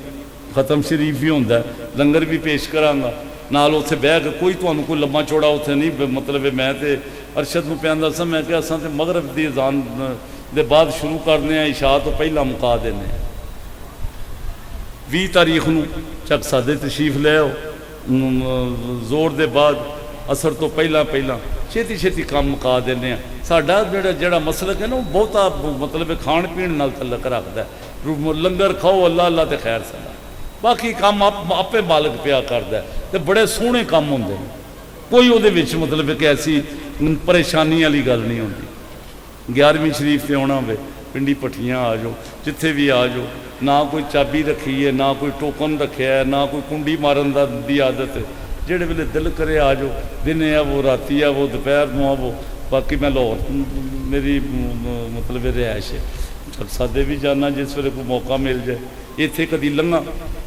खत्म शरीफ भी होंदा, लंगर भी पेश करांगा नाल। उत्थे बह के कोई तुहानूं कोई लम्मा चौड़ा उत्थे नहीं, मतलब मैं तो अरशद नूं पिया दसां, मैं कि असां ते मगरब दी अज़ान दे बाद शुरू करने आ, इशा तो पहला मुका देने। 20 तारीख नूं चक सादे तशरीफ ले आओ, जोर दे बाद असर तो पहला छेती छेती काम मुका देने। साडा जिहड़ा मसलक है ना बहुता मतलब खाण पीण नाल तलक रखदा है। लंगर खाओ अल्लाह अल्लाह ते खैर सला, बाकी काम आपे मालक पिया करदा है। ते बड़े सोहणे काम होंदे ने, कोई उहदे विच मतलब कि ऐसी परेशानी वाली गल नहीं होंदी। 11वीं शरीफ ते आउणा होवे, पिंडी भट्ठियां आ जाओ, जिथे भी आ जाओ, ना कोई चाबी रखी है, ना कोई टोकन रखा है, ना कोई कुंडी मारन दी आदत है। जेड़े वेले दिल करे आ जाओ, दिन आवो, राती आवो, दोपहर में आवो। बाकी मैं लाहौर मेरी मतलब रिहायश है, जलसादे भी जाना जिस वेले कोई मौका मिल जाए। इत्थे कदी लंघा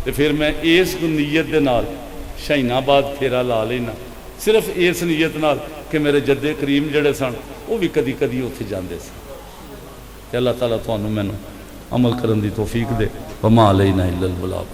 तो फिर मैं इस नीयत दे नाल शाहीनाबाद फेरा ला लेना, सिर्फ इस नीयत नाल कि मेरे जद्दे करीम जड़े सन वो भी कदी कदी उत्थे जाते सन। अल्लाह ताला तुहानू मैनू अमल करन दी तौफीक दे। वमा अलैना इल्लल बलाग।